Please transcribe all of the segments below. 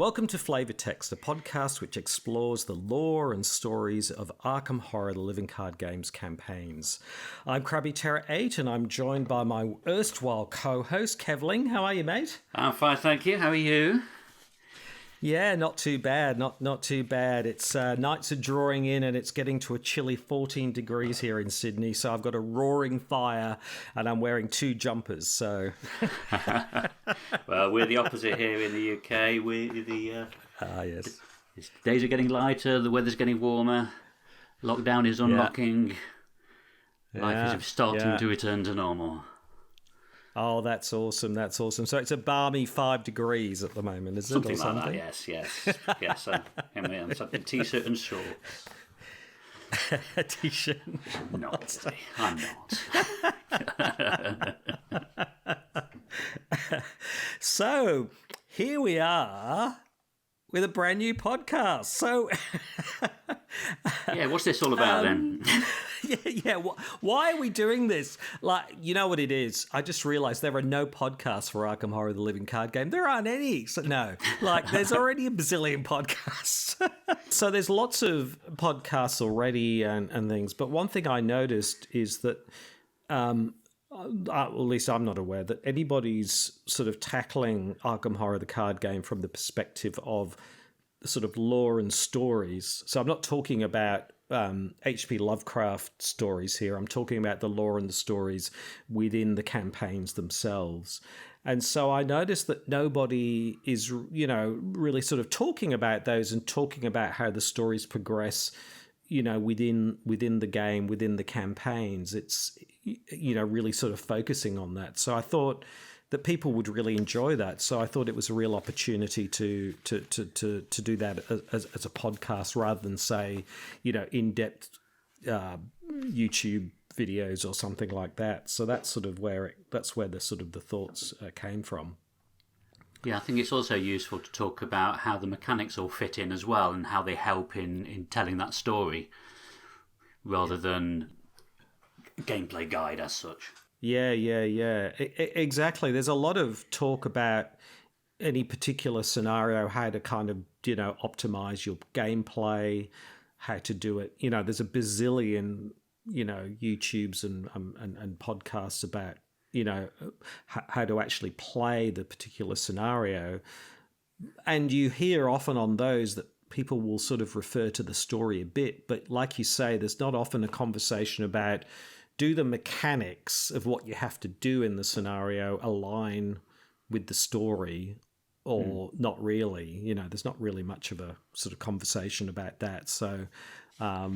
Welcome to Flavour Text, a podcast which explores the lore and stories of Arkham Horror: The Living Card Games campaigns. I'm CrabbyTerror8 and I'm joined by my erstwhile co-host, Kevling. How are you, mate? I'm fine, thank you. How are you? Yeah, not too bad. Not too bad. It's nights are drawing in and it's getting to a chilly 14 degrees here in Sydney. So I've got a roaring fire and I'm wearing two jumpers. So, well, we're the opposite here in the UK. yes. The days are getting lighter. The weather's getting warmer. Lockdown is unlocking. Life is starting to return to normal. Oh, that's awesome. That's awesome. So it's a balmy 5 degrees at the moment, is it? Something like that, yes. I'm in t-shirt and shorts. A t-shirt? Not really. I'm not. So, here we are with a brand new podcast. So... yeah, what's this all about then? Yeah. Why are we doing this? Like, you know what it is? I just realised there are no podcasts for Arkham Horror: The Living Card Game. There aren't any. So no, there's already a bazillion podcasts. So there's lots of podcasts already and things. But one thing I noticed is that, at least I'm not aware that anybody's sort of tackling Arkham Horror: The Card Game from the perspective of sort of lore and stories. So I'm not talking about H.P. Lovecraft stories here. I'm talking about the lore and the stories within the campaigns themselves. And so I noticed that nobody is, really sort of talking about those and talking about how the stories progress, within the game, within the campaigns. It's, really sort of focusing on that. So I thought that people would really enjoy that. So I thought it was a real opportunity to do that as a podcast rather than, say, in-depth YouTube videos or something like that. So that's sort of where the thoughts came from. Yeah, I think it's also useful to talk about how the mechanics all fit in as well and how they help in telling that story rather than gameplay guide as such. Yeah. Exactly. There's a lot of talk about any particular scenario, how to kind of, optimize your gameplay, how to do it. There's a bazillion, YouTubes and podcasts about, how to actually play the particular scenario. And you hear often on those that people will sort of refer to the story a bit. But like you say, there's not often a conversation about, do the mechanics of what you have to do in the scenario align with the story or not really? There's not really much of a sort of conversation about that. So I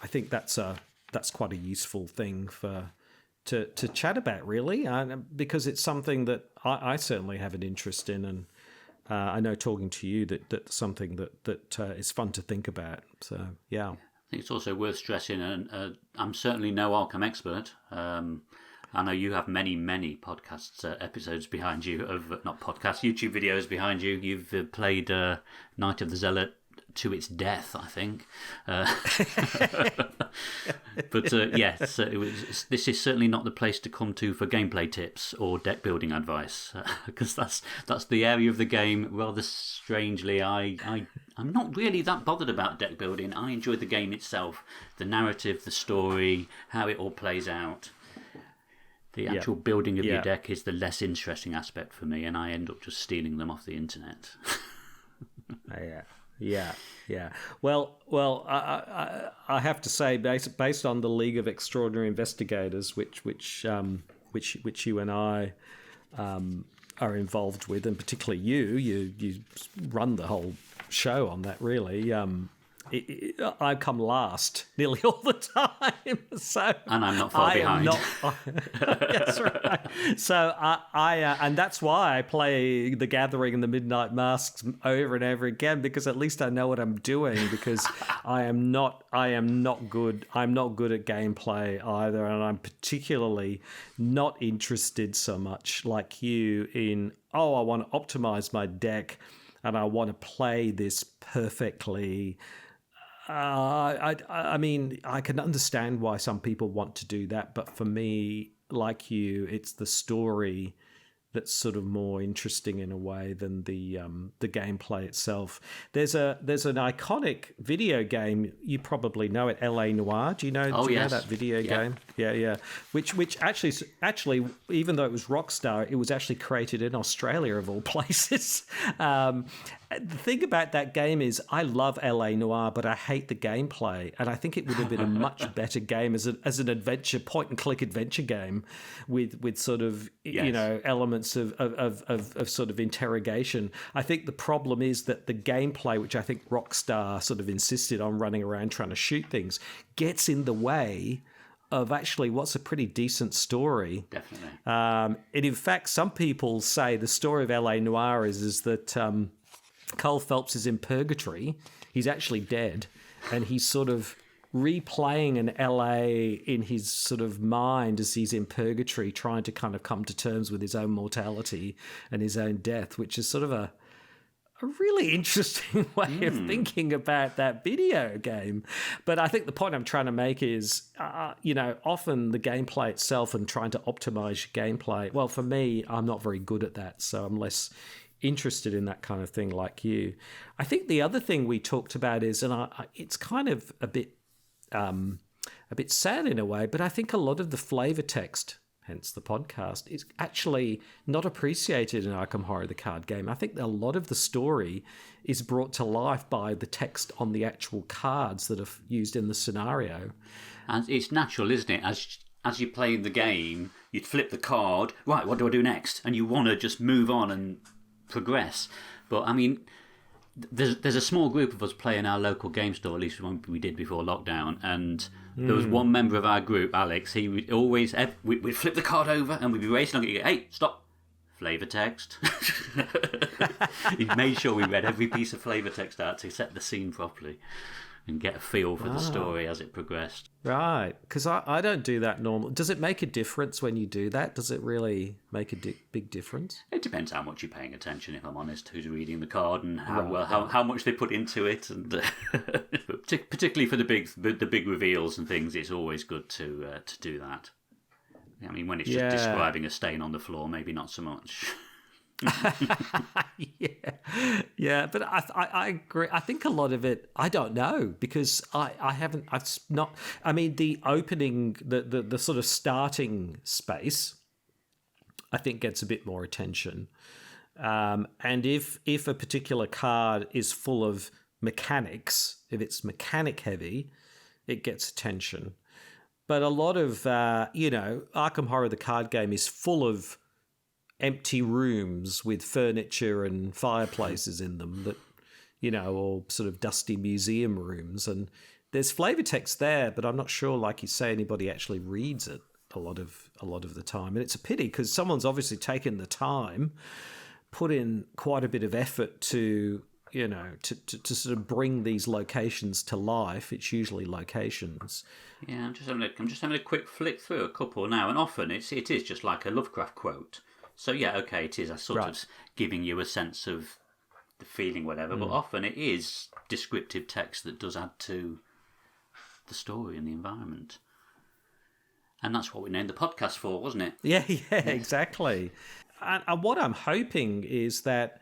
think that's quite a useful thing to chat about, really, because it's something that I certainly have an interest in, and I know talking to you that's something that is fun to think about. So, yeah. I think it's also worth stressing, and I'm certainly no Arkham expert. I know you have many, many podcasts, episodes behind you, not podcasts, YouTube videos behind you. You've played Night of the Zealot to its death, I think. But yes, this is certainly not the place to come to for gameplay tips or deck building advice, because that's the area of the game. Rather strangely, I'm not really that bothered about deck building. I enjoy the game itself, the narrative, the story, how it all plays out. The actual building of your deck is the less interesting aspect for me, and I end up just stealing them off the internet. Yeah. Well, I have to say, based on the League of Extraordinary Investigators, which you and I are involved with, and particularly you run the whole show on that, really. I come last nearly all the time, so and I'm not far behind. That's right. So I and that's why I play The Gathering and the Midnight Masks over and over again, because at least I know what I'm doing. Because I am not good. I'm not good at gameplay either, and I'm particularly not interested so much like you in I want to optimize my deck and I want to play this perfectly. I mean, I can understand why some people want to do that, but for me, like you, it's the story that's sort of more interesting in a way than the gameplay itself. There's an iconic video game, you probably know it, L.A. Noire. Do you know? Oh, do you know yes. that video game? Yeah. Which actually, even though it was Rockstar, it was actually created in Australia of all places. The thing about that game is I love L.A. Noire, but I hate the gameplay, and I think it would have been a much better game as an adventure, point and click adventure game with sort of elements of sort of interrogation. I think the problem is that the gameplay, which I think Rockstar sort of insisted on running around trying to shoot things, gets in the way of actually what's a pretty decent story. Definitely. And in fact, some people say the story of L.A. Noire is that Cole Phelps is in purgatory. He's actually dead, and he's sort of replaying an LA in his sort of mind as he's in purgatory, trying to kind of come to terms with his own mortality and his own death, which is sort of a really interesting way of thinking about that video game. But I think the point I'm trying to make is, often the gameplay itself and trying to optimize your gameplay, well, for me, I'm not very good at that, so I'm less interested in that kind of thing like you. I think the other thing we talked about is, and it's kind of a bit sad in a way, but I think a lot of the flavor text, hence the podcast, is actually not appreciated in Arkham Horror, the card game. I think a lot of the story is brought to life by the text on the actual cards that are used in the scenario. And it's natural, isn't it? As you play the game, you'd flip the card, right, what do I do next? And you want to just move on and progress. But I mean, there's a small group of us playing our local game store, at least one we did before lockdown, and there was one member of our group, Alex. He would always we'd flip the card over and we'd be racing along. Hey, stop! Flavor text. He made sure we read every piece of flavor text out to set the scene properly and get a feel for the story as it progressed. Right, because I don't do that normally. Does it make a difference when you do that? Does it really make a big difference? It depends how much you're paying attention, if I'm honest, who's reading the card and how much they put into it. And particularly for the big reveals and things, it's always good to do that. I mean, when it's just describing a stain on the floor, maybe not so much. yeah, but I agree. I think a lot of it, I don't know, because I mean, the opening, the sort of starting space, I think gets a bit more attention. And if a particular card is full of mechanics, if it's mechanic heavy, it gets attention. But a lot of, Arkham Horror, the card game, is full of empty rooms with furniture and fireplaces in them that, or sort of dusty museum rooms. And there's flavor text there, but I'm not sure, like you say, anybody actually reads it a lot of the time. And it's a pity because someone's obviously taken the time, put in quite a bit of effort to sort of bring these locations to life. It's usually locations. Yeah, I'm just having a quick flick through a couple now, and often it is just like a Lovecraft quote. So yeah, okay, it is a sort of giving you a sense of the feeling, whatever. But often it is descriptive text that does add to the story and the environment. And that's what we named the podcast for, wasn't it? Yeah, exactly. And what I'm hoping is that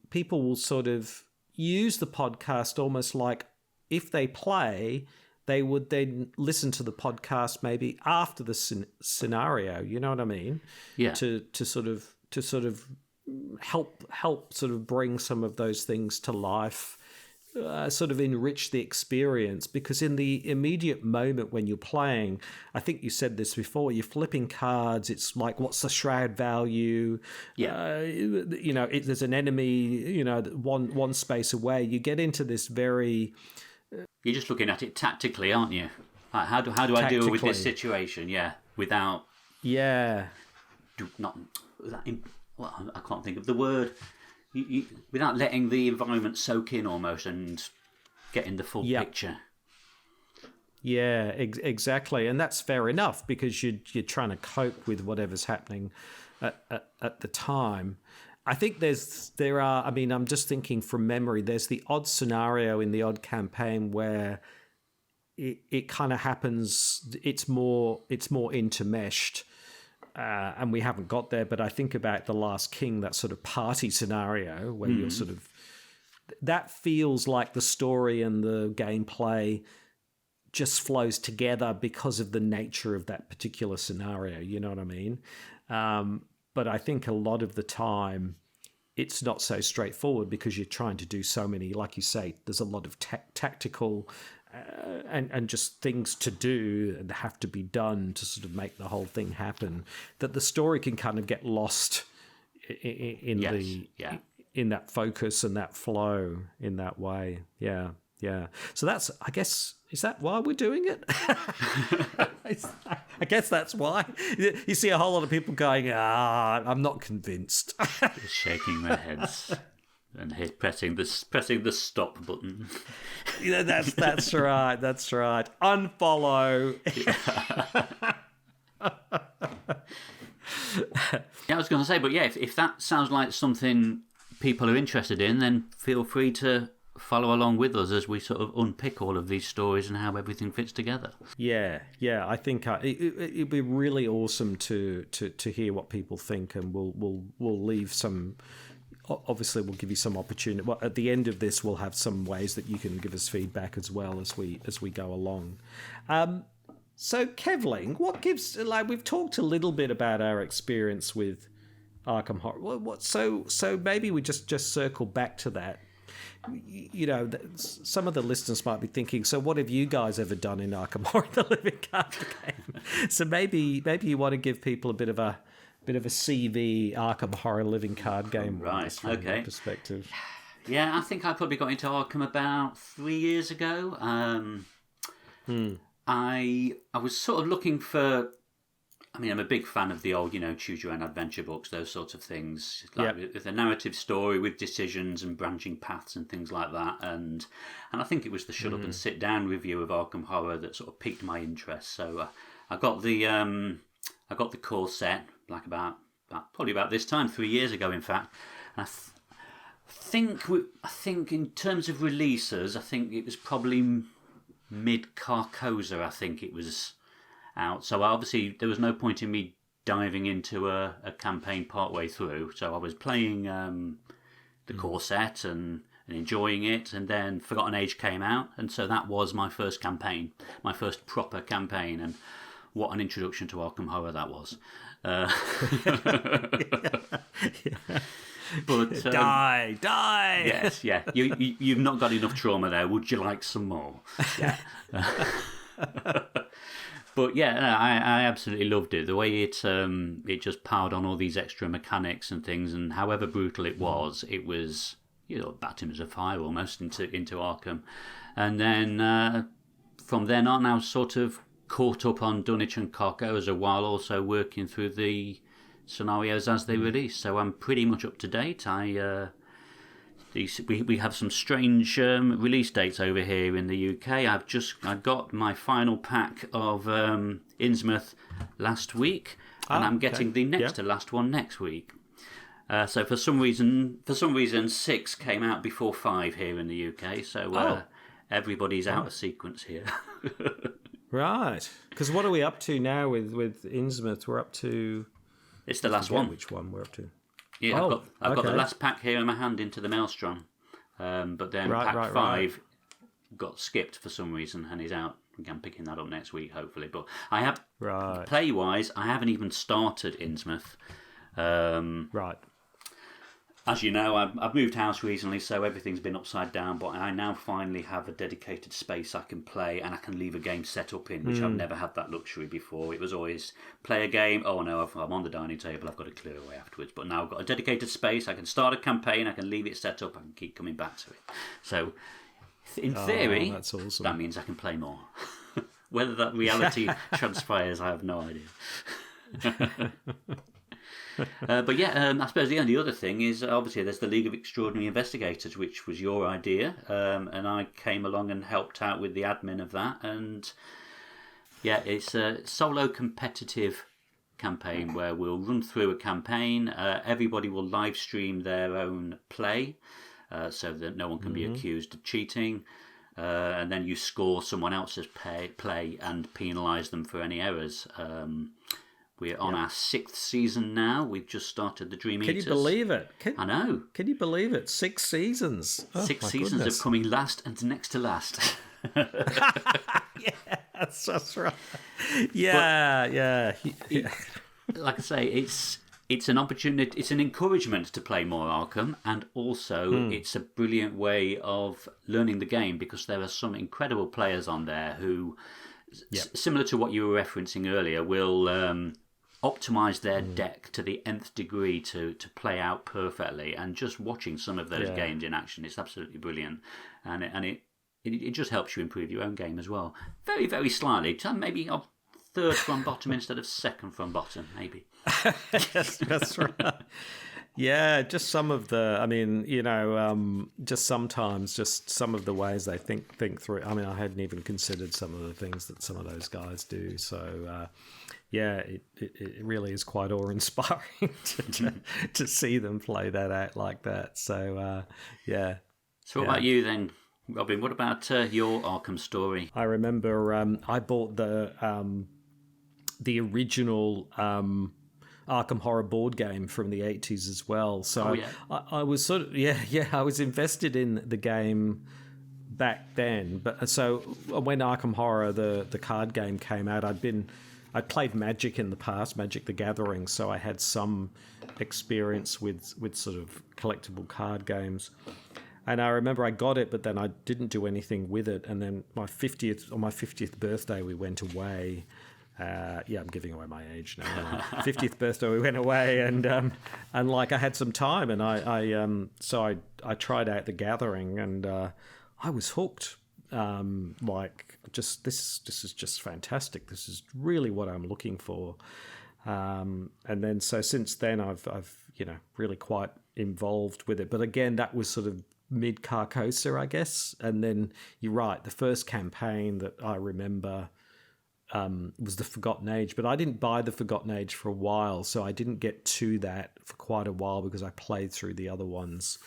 people will sort of use the podcast almost like if they play, they would then listen to the podcast maybe after the scenario. You know what I mean? Yeah. To sort of help sort of bring some of those things to life. Sort of enrich the experience, because in the immediate moment when you're playing, I think you said this before, you're flipping cards, it's like, what's the shroud value? Yeah. There's an enemy, one space away. You get into this very... You're just looking at it tactically, aren't you? Like, how do I deal with this situation? Yeah, without... Yeah. I can't think of the word... without letting the environment soak in almost and getting the full picture. Yeah, exactly. And that's fair enough because you're trying to cope with whatever's happening at the time. I think I'm just thinking from memory, there's the odd scenario in the odd campaign where it kind of happens, it's more intermeshed. and we haven't got there, but I think about The Last King, that sort of party scenario where you're sort of, that feels like the story and the gameplay just flows together because of the nature of that particular scenario. You know what I mean? But I think a lot of the time it's not so straightforward because you're trying to do so many, like you say, there's a lot of tactical and just things to do and have to be done to sort of make the whole thing happen, that the story can kind of get lost in in that focus and that flow in that way. Yeah. So that's, I guess, is that why we're doing it? I guess that's why. You see a whole lot of people going, I'm not convinced. Just shaking their heads and pressing the stop button. Yeah, that's right. That's right. Unfollow. Yeah, I was going to say, but yeah, if that sounds like something people are interested in, then feel free to follow along with us as we sort of unpick all of these stories and how everything fits together. Yeah. I think it'd be really awesome to hear what people think, and we'll leave some. Obviously, we'll give you some opportunity. Well, at the end of this, we'll have some ways that you can give us feedback as well as we go along. So, Kevling, what gives? Like, we've talked a little bit about our experience with Arkham Horror. So maybe we just circle back to that. You know, some of the listeners might be thinking, so what have you guys ever done in Arkham Horror, the living card game? So maybe you want to give people a bit of a CV Arkham Horror living card game, right? From okay. Your perspective. Yeah, I think I probably got into Arkham about 3 years ago. I was sort of looking for. I mean, I'm a big fan of the old, choose your own adventure books, those sorts of things. Like with a narrative story with decisions and branching paths and things like that. And I think it was the shut up and sit down review of Arkham Horror that sort of piqued my interest. So I got the core set like probably about this time, 3 years ago, in fact. And I think in terms of releases, I think it was probably mid Carcosa. I think it was out. So obviously there was no point in me diving into a campaign partway through. So I was playing the core set and enjoying it, and then Forgotten Age came out, and so that was my first campaign, my first proper campaign, and what an introduction to Arkham Horror that was. But die. Yes, yeah. You've not got enough trauma there. Would you like some more? Yeah. But yeah, I absolutely loved it. The way it just powered on all these extra mechanics and things, and however brutal it was baptism of fire almost into Arkham. And then from then on, I was sort of caught up on Dunwich and Carcosa while also working through the scenarios as they release. So I'm pretty much up to date. We have some strange release dates over here in the UK. I got my final pack of Innsmouth last week, and I'm getting the next to last one next week. So for some reason 6 came out before 5 here in the UK. So everybody's out of sequence here. Right. Because what are we up to now with Innsmouth? We're up to. It's the last one. Which one we're up to? Yeah, I've got the last pack here in my hand, Into the Maelstrom. But then pack 5 got skipped for some reason and is out. I'm picking that up next week, hopefully. But I have, play-wise, I haven't even started Innsmouth. Right. As you know, I've moved house recently, so everything's been upside down, but I now finally have a dedicated space I can play and I can leave a game set up in, which I've never had that luxury before. It was always play a game, oh no, I'm on the dining table, I've got to clear away afterwards. But now I've got a dedicated space, I can start a campaign, I can leave it set up, I can keep coming back to it. So, in theory, that's awesome. That means I can play more. Whether that reality transpires, I have no idea. But yeah, I suppose the only other thing is obviously there's the League of Extraordinary Investigators, which was your idea, and I came along and helped out with the admin of that. And yeah, it's a solo competitive campaign where we'll run through a campaign. Everybody will live stream their own play, so that no one can be accused of cheating. And then you score someone else's play and penalise them for any errors. We're on our 6th season now. We've just started the Dream Eaters. Can you believe it? I know. Can you believe it? 6 seasons. Oh, 6 seasons goodness. of coming last and next to last. Yeah, that's right. Yeah. Like I say, it's an opportunity, it's an encouragement to play more Arkham, and also it's a brilliant way of learning the game, because there are some incredible players on there who, similar to what you were referencing earlier, will optimize their deck to the nth degree to play out perfectly. And just watching some of those games in action is absolutely brilliant, and it just helps you improve your own game as well. Very, very slightly, maybe a third from bottom instead of second from bottom, maybe. Yes, that's right. Yeah, just some of the, I mean, just sometimes, just some of the ways they think through. I mean, I hadn't even considered some of the things that some of those guys do. So, it really is quite awe-inspiring to see them play that out like that. So, yeah. So what about you then, Robin? What about your Arkham story? I remember I bought the original Arkham Horror board game from the 80s as well. So I was sort of, I was invested in the game back then. But so when Arkham Horror, the card game, came out, I'd played Magic in the past, Magic the Gathering, so I had some experience with sort of collectible card games. And I remember I got it, but then I didn't do anything with it. And then on my 50th birthday, we went away. I'm giving away my age now. 50th birthday, we went away, and like I had some time, and I tried out the Gathering, and I was hooked. Like, just this is just fantastic. This is really what I'm looking for. And then so since then, I've really quite involved with it. But again, that was sort of mid Carcosa, I guess. And then you're right, the first campaign that I remember was the Forgotten Age, but I didn't buy the Forgotten Age for a while, so I didn't get to that for quite a while because I played through the other ones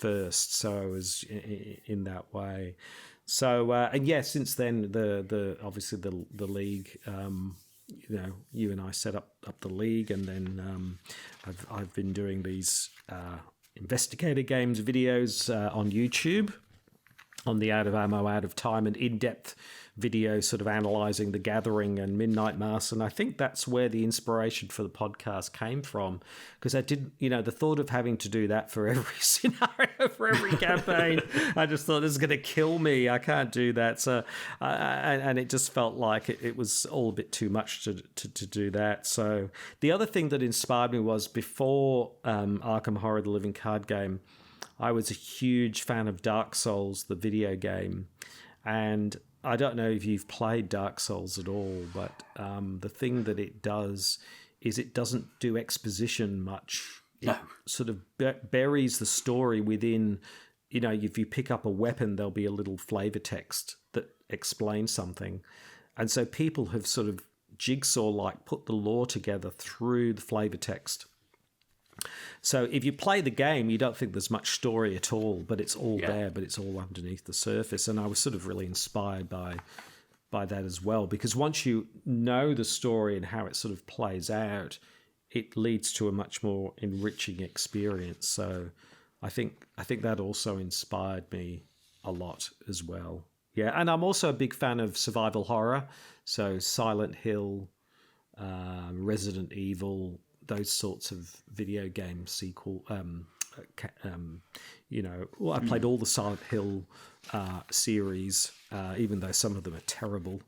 first. So I was in that way. So and since then the obviously the league, you and I set up the league, and then I've been doing these investigator games videos on YouTube, on the Out of Ammo, Out of Time, and in-depth videos sort of analysing the Gathering and Midnight Mass. And I think that's where the inspiration for the podcast came from, because I didn't, the thought of having to do that for every scenario, for every campaign, I just thought, this is going to kill me. I can't do that. So, and it just felt like it was all a bit too much to do that. So the other thing that inspired me was, before Arkham Horror, the living card game, I was a huge fan of Dark Souls, the video game. And I don't know if you've played Dark Souls at all, but the thing that it does is it doesn't do exposition much. No. It sort of buries the story within, if you pick up a weapon, there'll be a little flavor text that explains something. And so people have sort of jigsaw-like put the lore together through the flavor text. So if you play the game, you don't think there's much story at all, but it's all there, but it's all underneath the surface. And I was sort of really inspired by that as well, because once you know the story and how it sort of plays out, it leads to a much more enriching experience. So I think that also inspired me a lot as well. Yeah, and I'm also a big fan of survival horror, so Silent Hill, Resident Evil, those sorts of video game sequel. I played all the Silent Hill series, even though some of them are terrible.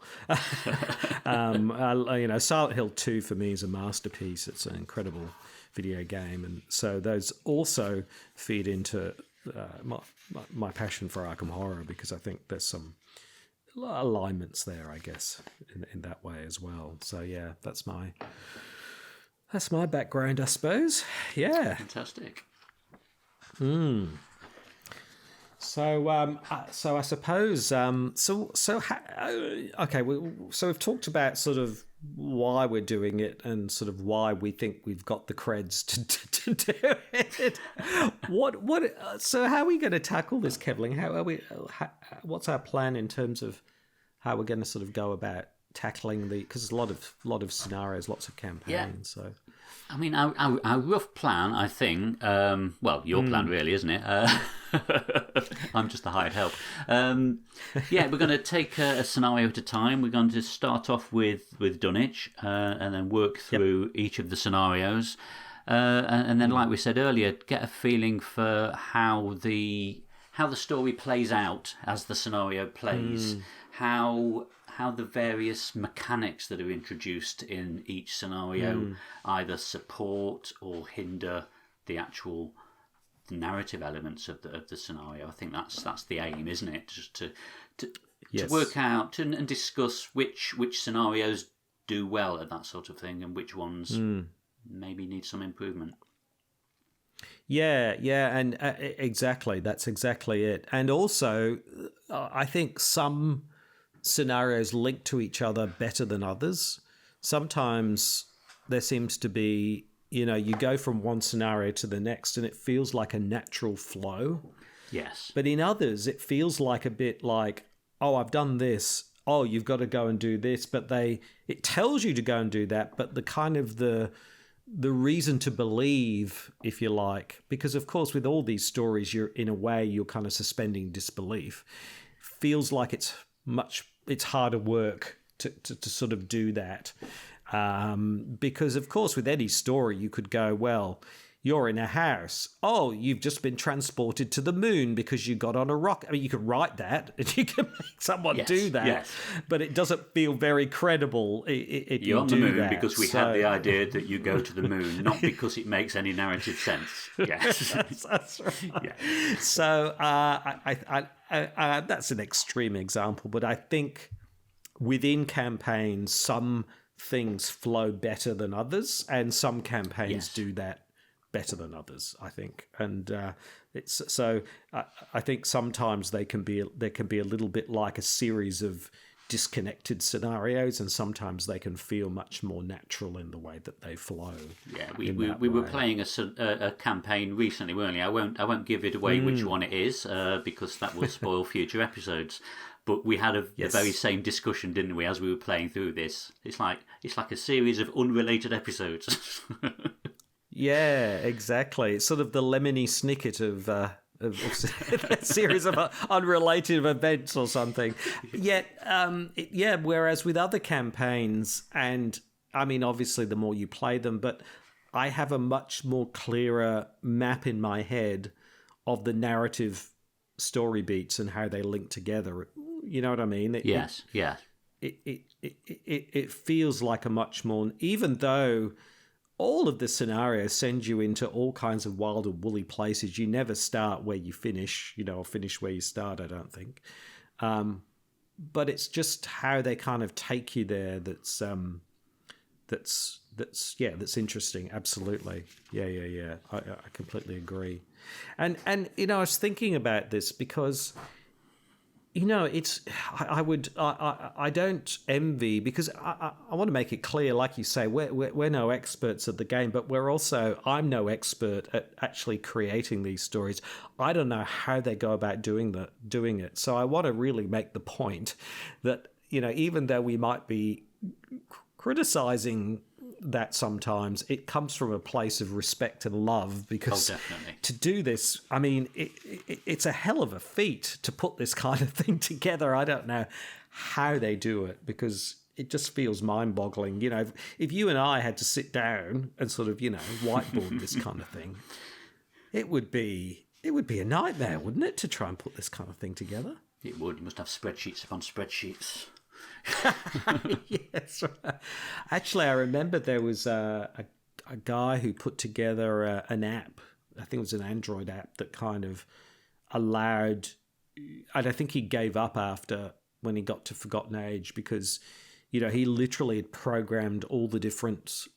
Silent Hill 2 for me is a masterpiece. It's an incredible video game, and so those also feed into my passion for Arkham Horror, because I think there's some alignments there, I guess, in that way as well. So yeah, that's my background, I suppose. Yeah. Fantastic. So I suppose. So we've talked about sort of why we're doing it and sort of why we think we've got the creds to do it. So how are we going to tackle this, Kevling? What's our plan in terms of how we're going to sort of go about tackling because there's a lot of scenarios, lots of campaigns. So, I mean, our rough plan, I think. Well, your plan, really, isn't it? I'm just the hired help. Yeah, we're going to take a scenario at a time. We're going to start off with Dunwich, and then work through each of the scenarios, and then, like we said earlier, get a feeling for how the story plays out as the scenario plays. How the various mechanics that are introduced in each scenario either support or hinder the actual narrative elements of the scenario. I think that's the aim, isn't it? Just to work out and discuss which scenarios do well at that sort of thing and which ones maybe need some improvement. Yeah, and exactly. That's exactly it. And also, I think some scenarios link to each other better than others. Sometimes there seems to be, you go from one scenario to the next and it feels like a natural flow. Yes. But in others, it feels like a bit like, oh, I've done this. Oh, you've got to go and do this. But it tells you to go and do that. But the kind of the reason to believe, if you like, because of course with all these stories, you're kind of suspending disbelief. Feels like it's harder work to sort of do that, because of course with any story you could go, well, you're in a house. Oh, you've just been transported to the moon because you got on a rocket. I mean, you could write that and you can make someone do that, but it doesn't feel very credible if you're you on the do moon that. because we had the idea that you go to the moon, not because it makes any narrative sense. Yes, that's right. Yeah. So I that's an extreme example, but I think within campaigns, some things flow better than others, and some campaigns do that better than others, I think. And it's so I think sometimes there can be a little bit like a series of disconnected scenarios, and sometimes they can feel much more natural in the way that they flow. Yeah, we were playing a campaign recently, weren't we? I won't give it away which one it is, because that will spoil future episodes. But we had the very same discussion, didn't we, as we were playing through this? It's like a series of unrelated episodes. Yeah, exactly. It's sort of the Lemony Snicket of a series of unrelated events or something. Yet, whereas with other campaigns, and I mean, obviously the more you play them, but I have a much more clearer map in my head of the narrative story beats and how they link together. You know what I mean? Yes. It feels like a much more, even though all of the scenarios send you into all kinds of wild and woolly places. You never start where you finish, or finish where you start, I don't think. But it's just how they kind of take you there that's interesting. Absolutely. Yeah. I completely agree. And I was thinking about this because it's I don't envy, because I want to make it clear, like you say, we're no experts at the game, but I'm no expert at actually creating these stories. I don't know how they go about doing it. So I want to really make the point that even though we might be criticizing that sometimes, it comes from a place of respect and love, because to do this, I mean, it's a hell of a feat to put this kind of thing together. I don't know how they do it, because it just feels mind-boggling. If you and I had to sit down and sort of, whiteboard this kind of thing, it would be a nightmare, wouldn't it, to try and put this kind of thing together? It would. You must have spreadsheets upon spreadsheets. Yes. Actually, I remember there was a guy who put together an app. I think it was an Android app that kind of allowed. And I think he gave up after when he got to Forgotten Age, because he literally had programmed all the different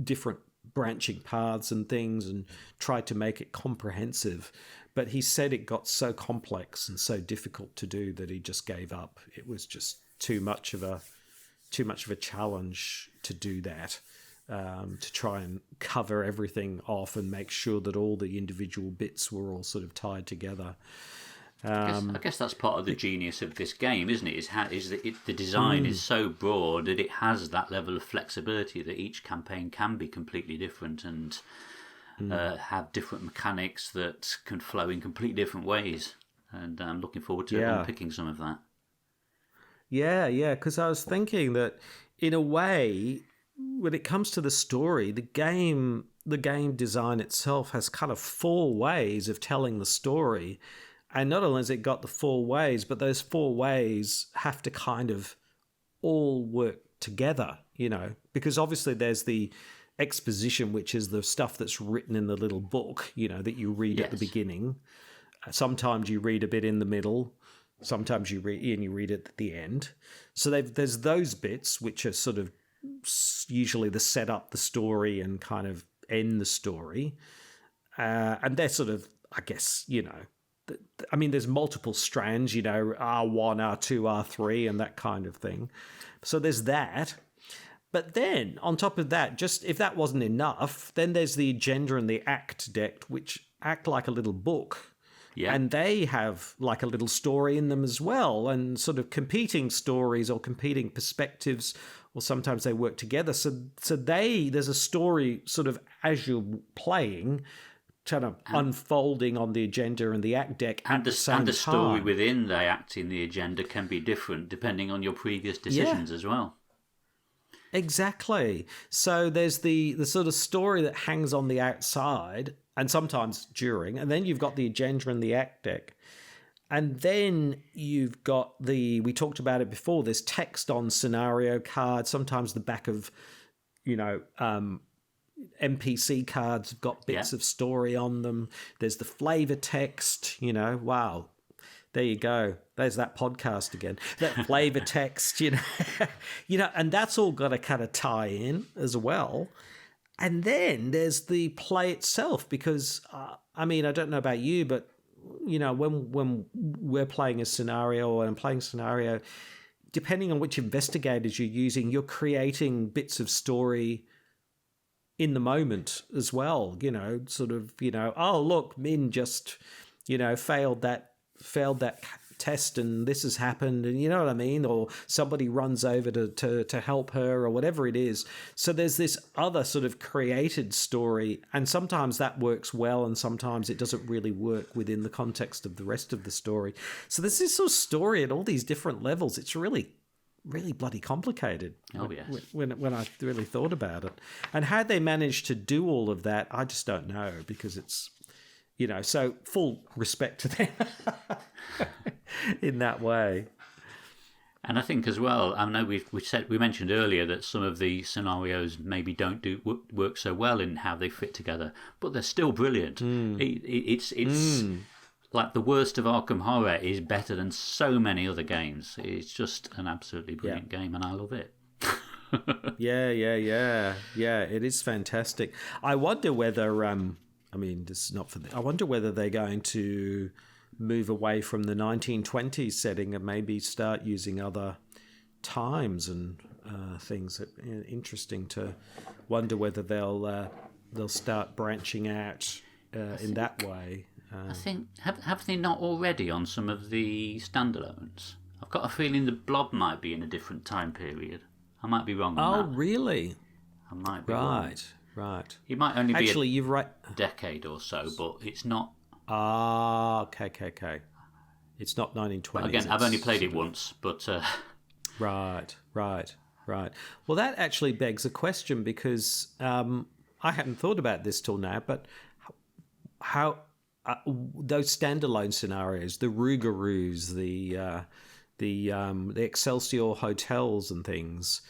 different branching paths and things and tried to make it comprehensive. But he said it got so complex and so difficult to do that he just gave up. It was just too much of a challenge to do that, to try and cover everything off and make sure that all the individual bits were all sort of tied together. I guess that's part of the genius of this game, isn't it? Is that the design is so broad that it has that level of flexibility that each campaign can be completely different and have different mechanics that can flow in completely different ways. And I'm looking forward to unpicking some of that. Yeah, because I was thinking that in a way, when it comes to the story, the game design itself has kind of 4 ways of telling the story. And not only has it got the 4 ways, but those 4 ways have to kind of all work together, because obviously there's the exposition, which is the stuff that's written in the little book, that you read at the beginning. Sometimes you read a bit in the middle. Sometimes you read it at the end. So there's those bits, which are sort of usually the set up the story and kind of end the story. And they're sort of, I guess, there's multiple strands, R1, R2, R3, and that kind of thing. So there's that. But then, on top of that, just if that wasn't enough, then there's the agenda and the act deck, which act like a little book. Yeah. And they have like a little story in them as well, and sort of competing stories or competing perspectives, or sometimes they work together. So there's a story sort of as you're playing, kind of unfolding on the agenda and the act deck and the story within the act in the agenda can be different depending on your previous decisions as well. Exactly. So there's the sort of story that hangs on the outside and sometimes during, and then you've got the agenda and the act deck. And then you've got we talked about it before, there's text on scenario cards, sometimes the back of, NPC cards have got bits of story on them. There's the flavor text, wow. There you go. There's that podcast again. That flavor text, and that's all got to kind of tie in as well. And then there's the play itself, because, I don't know about you, but, when we're playing a scenario or I'm playing a scenario, depending on which investigators you're using, you're creating bits of story in the moment as well, oh, look, Min just, failed that test and this has happened, and you know what I mean, or somebody runs over to help her or whatever it is. So there's this other sort of created story, and sometimes that works well and sometimes it doesn't really work within the context of the rest of the story. So there's this sort of story at all these different levels. It's really bloody complicated. Oh, yes. When I really thought about it. And how they managed to do all of that, I just don't know, because it's, so full respect to them in that way. And I think as well, I know we mentioned earlier that some of the scenarios maybe don't work so well in how they fit together, but they're still brilliant. It's like the worst of Arkham Horror is better than so many other games. It's just an absolutely brilliant game, and I love it. Yeah. It is fantastic. I wonder whether, this is not for I wonder whether they're going to move away from the 1920s setting and maybe start using other times and things. Interesting to wonder whether they'll start branching out in that way. I think, have they not already on some of the standalones? I've got a feeling the Blob might be in a different time period. I might be wrong on that. Oh, really? I might be wrong. Right. It might only be you're right. Decade or so, but it's not... Okay. It's not 1920s. Well, again, I've only played it once, but... Right. Well, that actually begs a question, because I hadn't thought about this till now, but how... those standalone scenarios, the Rougarous, the Excelsior hotels and things,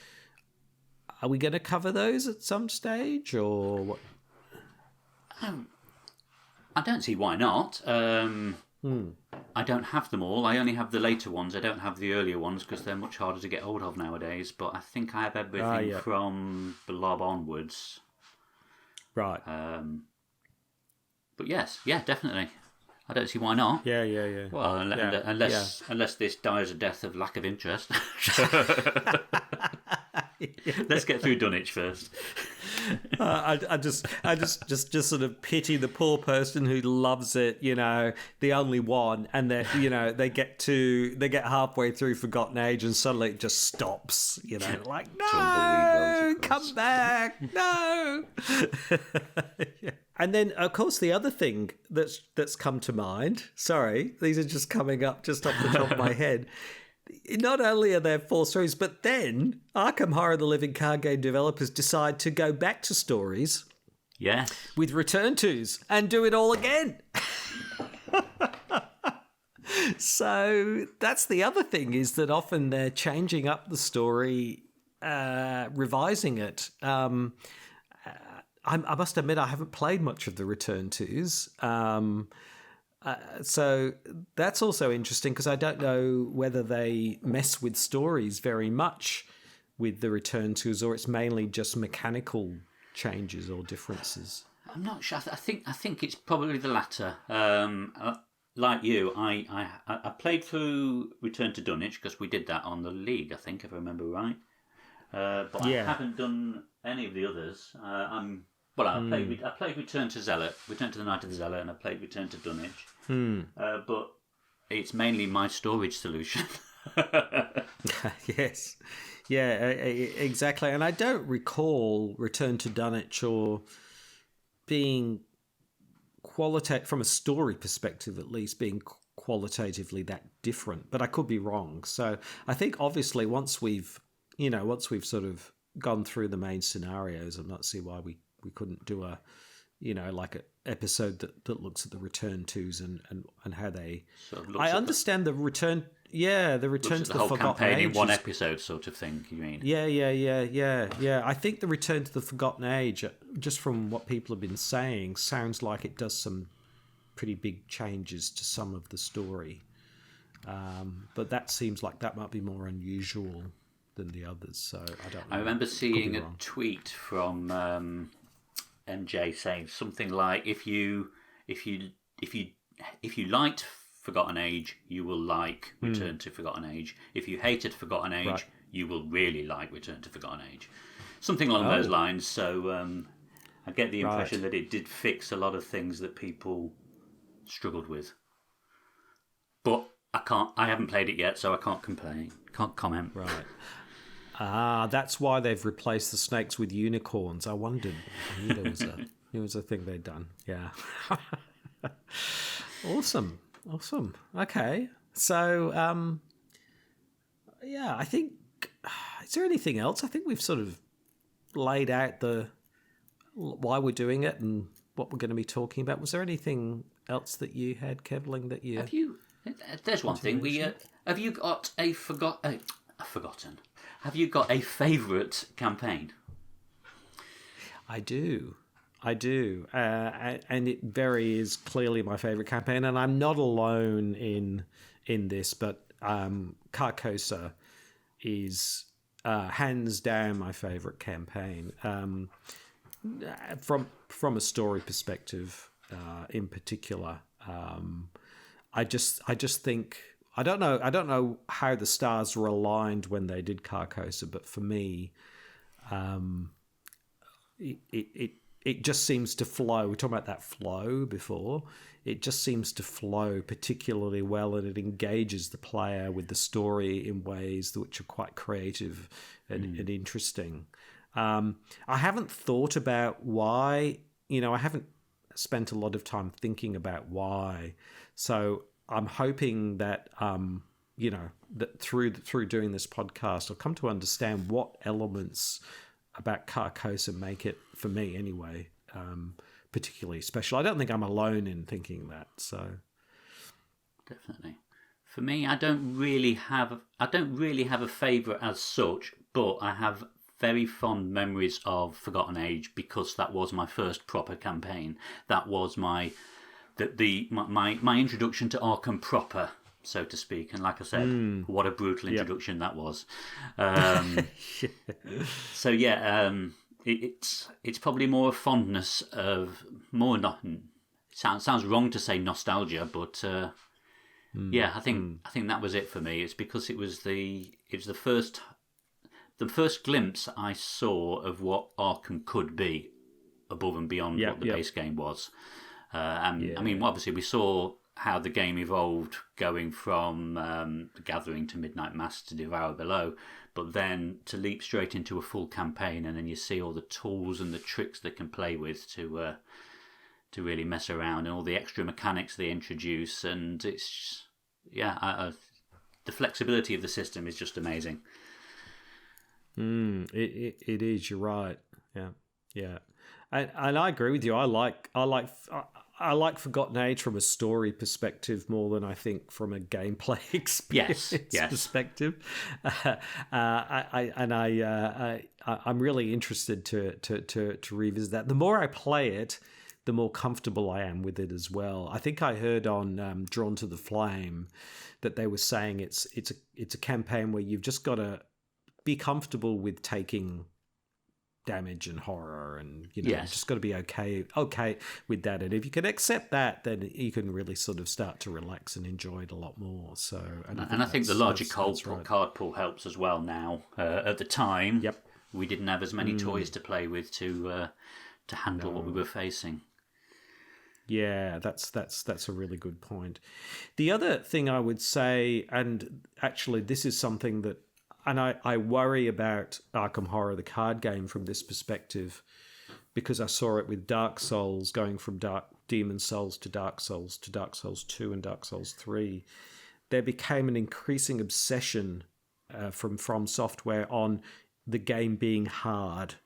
are we going to cover those at some stage, or what? I don't see why not. I don't have them all. I only have the later ones. I don't have the earlier ones because they're much harder to get hold of nowadays. But I think I have everything from Blob onwards. Right. But yes, definitely. I don't see why not. Yeah. Well, unless this dies a death of lack of interest. Let's get through Dunwich first. I just sort of pity the poor person who loves it, the only one, and they get halfway through Forgotten Age and suddenly it just stops, like, no, come back, no. Yeah. And then, of course, the other thing that's come to mind. Sorry, these are just coming up just off the top of my head. Not only are there 4 stories, but then Arkham Horror: The Living Card Game developers decide to go back to stories, with return tos and do it all again. So that's the other thing, is that often they're changing up the story, revising it. I must admit I haven't played much of the return tos. So that's also interesting, because I don't know whether they mess with stories very much with the return tos, or it's mainly just mechanical changes or differences. I'm not sure. I think it's probably the latter. Like you, I played through Return to Dunwich because we did that on the League, I think, if I remember right. But I haven't done any of the others. I played Return to Zealot, Return to the Night of the Zealot, and I played Return to Dunwich. But it's mainly my storage solution. Yes. Yeah, exactly. And I don't recall Return to Dunwich or being from a story perspective at least, being qualitatively that different. But I could be wrong. So I think obviously once we've sort of gone through the main scenarios, I'm not seeing why we couldn't do a like an episode that looks at the return tos and how they I understand the return to the whole Forgotten campaign Age in one episode sort of thing, you mean? Yeah. I think the Return to the Forgotten Age, just from what people have been saying, sounds like it does some pretty big changes to some of the story, but that seems like that might be more unusual than the others, so I don't know. I remember seeing a tweet from MJ saying something like, if you liked Forgotten Age, you will like Return to Forgotten Age. If you hated Forgotten Age, you will really like Return to Forgotten Age. Something along those lines. So I get the impression that it did fix a lot of things that people struggled with. But I haven't played it yet, so I can't comment. Right. That's why they've replaced the snakes with unicorns. I wondered. I knew there was a thing they'd done. Yeah. Awesome. Okay. So, I think, is there anything else? I think we've sort of laid out why we're doing it and what we're going to be talking about. Was there anything else that you had, Kevling, that you... There's one thing. Have you got forgotten? Have you got a favourite campaign? I do. And it very is clearly my favourite campaign, and I'm not alone in this, but Carcosa is hands down my favourite campaign. From a story perspective, in particular, I just think, I don't know how the stars were aligned when they did Carcosa, but for me, it just seems to flow. We were talking about that flow before. It just seems to flow particularly well, and it engages the player with the story in ways which are quite creative and interesting. I haven't thought about why. I haven't spent a lot of time thinking about why. So I'm hoping that that through doing this podcast, I'll come to understand what elements about Carcosa make it, for me anyway, particularly special. I don't think I'm alone in thinking that. So definitely, for me, I don't really have a favourite as such, but I have very fond memories of Forgotten Age because that was my first proper campaign. That was my introduction to Arkham proper, so to speak. And like I said, what a brutal introduction that was. So yeah, it's probably more a fondness of sounds wrong to say nostalgia, but I think that was it for me. It's because it was the first the first glimpse I saw of what Arkham could be, above and beyond what the base game was. And I mean, obviously, we saw how the game evolved, going from the Gathering to Midnight Mass to Devour Below, but then to leap straight into a full campaign, and then you see all the tools and the tricks they can play with to really mess around, and all the extra mechanics they introduce, and it's the flexibility of the system is just amazing. It is. You're right. Yeah. And I agree with you. I like Forgotten Age from a story perspective more than I think from a gameplay experience perspective. I'm really interested to revisit that. The more I play it, the more comfortable I am with it as well. I think I heard on Drawn to the Flame that they were saying it's a campaign where you've just got to be comfortable with taking damage and horror, and you've just got to be okay with that. And if you can accept that, then you can really sort of start to relax and enjoy it a lot more. So, I think the larger card pool helps as well now. At the time, we didn't have as many toys to play with to handle what we were facing. Yeah, that's a really good point. The other thing I would say, and actually this is something that, and I worry about Arkham Horror, the card game, from this perspective, because I saw it with Dark Souls, going from Demon Souls to Dark Souls 2 and Dark Souls 3. There became an increasing obsession from Software on the game being hard.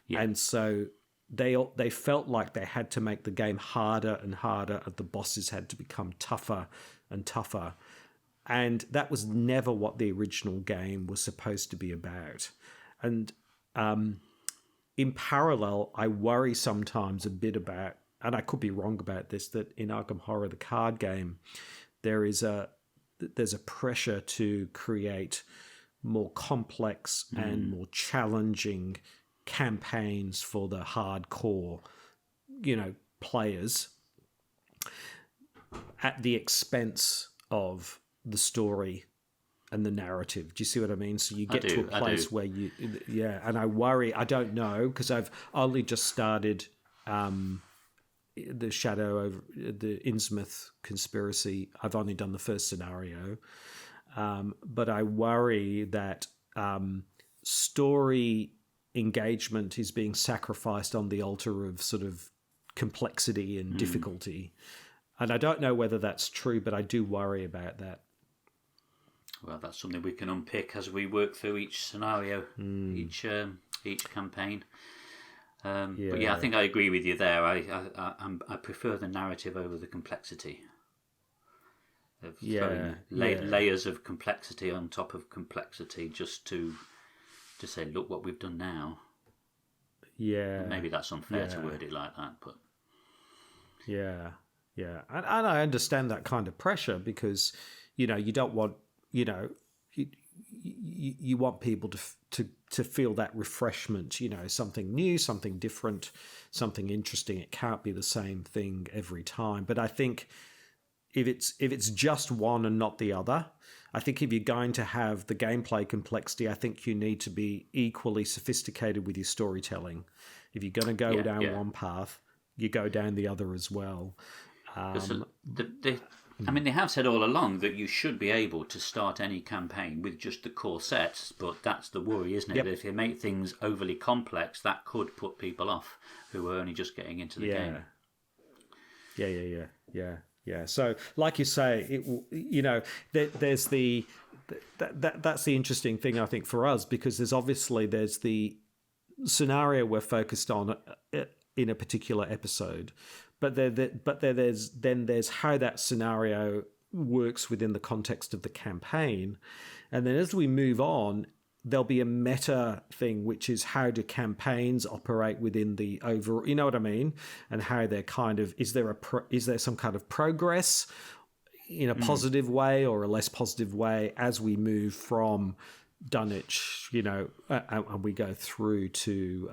Yeah. And so they felt like they had to make the game harder and harder, and the bosses had to become tougher and tougher. And that was never what the original game was supposed to be about. And in parallel, I worry sometimes a bit about, and I could be wrong about this, that in Arkham Horror, the card game, there's a pressure to create more complex and more challenging campaigns for the hardcore, players, at the expense of the story and the narrative. Do you see what I mean? So you get to a place where and I worry, I don't know, because I've only just started the Shadow over the Innsmouth conspiracy. I've only done the first scenario, but I worry that story engagement is being sacrificed on the altar of sort of complexity and difficulty. And I don't know whether that's true, but I do worry about that. Well, that's something we can unpick as we work through each scenario, each campaign. But I think I agree with you there. I prefer the narrative over the complexity. Of throwing layers of complexity on top of complexity, just to say, look what we've done now. Yeah. Maybe that's unfair to word it like that, but yeah, and I understand that kind of pressure, because you don't want you want people to feel that refreshment, something new, something different, something interesting. It can't be the same thing every time. But I think if it's just one and not the other, I think if you're going to have the gameplay complexity, I think you need to be equally sophisticated with your storytelling. If you're going to go down one path, you go down the other as well. They have said all along that you should be able to start any campaign with just the core sets, but that's the worry, isn't it? That if you make things overly complex, that could put people off who are only just getting into the game. Yeah. So, like you say, there's that's the interesting thing, I think, for us, because there's the scenario we're focused on in a particular episode, but there's how that scenario works within the context of the campaign, and then as we move on, there'll be a meta thing, which is how do campaigns operate within the overall, you know what I mean? And how they're kind of, is there some kind of progress in a positive way or a less positive way as we move from Dunwich, and we go through to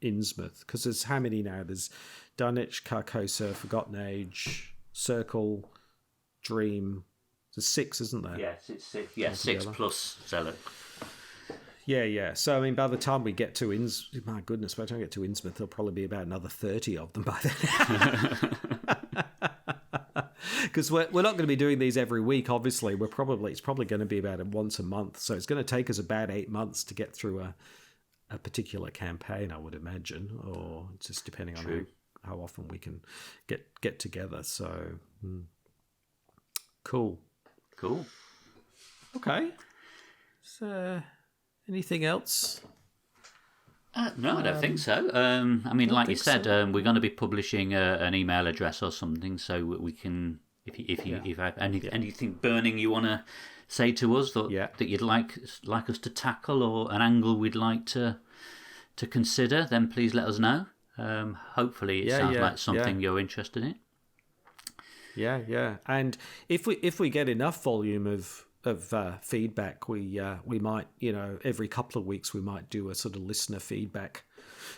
Innsmouth, because there's how many now? There's Dunwich, Carcosa, Forgotten Age, Circle, Dream, There's 6, isn't there? Yes, it's 6. Yeah, 6 plus Zealot. Yeah. So, I mean, by the time we get to my goodness, by the time we get to Innsmouth, there'll probably be about another 30 of them by then. Because we're not going to be doing these every week, obviously. It's probably going to be about once a month. So it's going to take us about 8 months to get through a particular campaign, I would imagine, or just depending on how often we can get together. So, cool. Okay. So, anything else? No, I don't think so. I mean, like you said, we're going to be publishing an email address or something, so we can, if you have anything burning you want to say to us that you'd like us to tackle, or an angle we'd like to consider, then please let us know. Hopefully, it sounds like something you're interested in. Yeah. And if we get enough volume of feedback, we might, every couple of weeks we might do a sort of listener feedback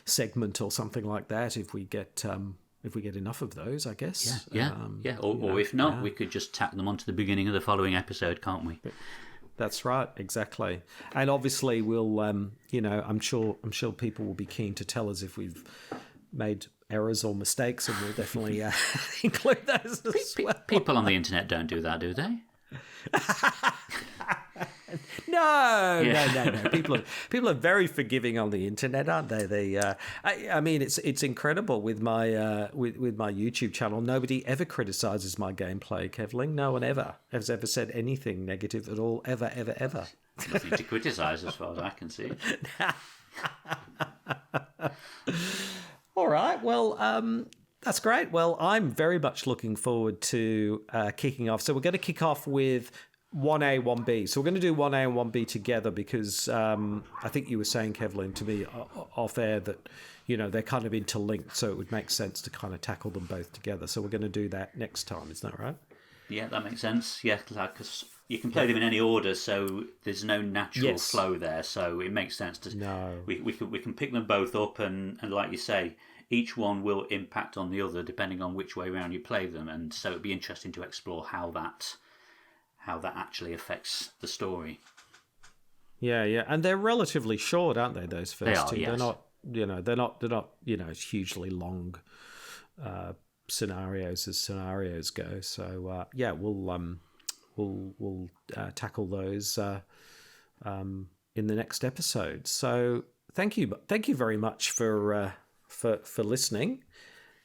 segment or something like that. If we get enough of those, I guess. Or if not, we could just tack them onto the beginning of the following episode, can't we? That's right, exactly. And obviously, we'll, I'm sure people will be keen to tell us if we've made errors or mistakes, and we'll definitely include those as well. People on the internet don't do that, do they? No. People are very forgiving on the internet, aren't they? I mean, it's incredible with my with my YouTube channel. Nobody ever criticizes my gameplay, Kevling. No one has ever said anything negative at all, ever. Nothing to criticize, as far as I can see. All right. Well, that's great. Well, I'm very much looking forward to kicking off. So we're going to kick off with 1A, 1B. So we're going to do 1A and 1B together because I think you were saying, Kevlin, to me off air that, they're kind of interlinked. So it would make sense to kind of tackle them both together. So we're going to do that next time. Is that right? Yeah, that makes sense. Yeah, because you can play them in any order, so there's no natural flow there. So it makes sense to. No. We can pick them both up, and like you say, each one will impact on the other depending on which way around you play them, and so it'd be interesting to explore how that actually affects the story. Yeah, and they're relatively short, aren't they? Those first two, yes. They're not hugely long scenarios as scenarios go. So we'll tackle those in the next episode. So thank you very much for listening,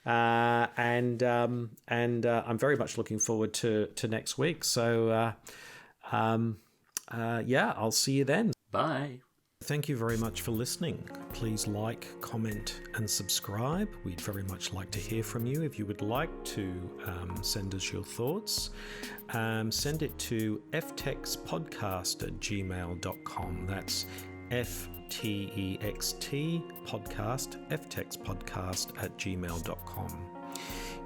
and I'm very much looking forward to next week. So I'll see you then. Bye. Thank you very much for listening. Please like, comment, and subscribe. We'd very much like to hear from you. If you would like to send us your thoughts, send it to ftextpodcast@gmail.com. That's FTEXT podcast, ftextpodcast@gmail.com.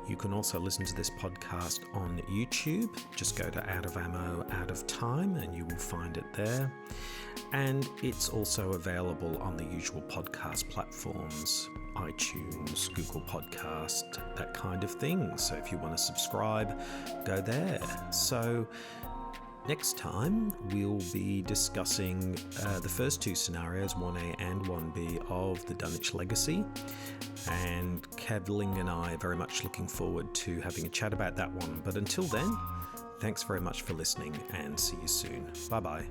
You can also listen to this podcast on YouTube. Just go to Out of Ammo, Out of Time, and you will find it there. And it's also available on the usual podcast platforms, iTunes, Google Podcast, that kind of thing. So if you want to subscribe, go there. So next time, we'll be discussing the first two scenarios, 1A and 1B, of the Dunwich Legacy. And Kevling and I are very much looking forward to having a chat about that one. But until then, thanks very much for listening, and see you soon. Bye-bye.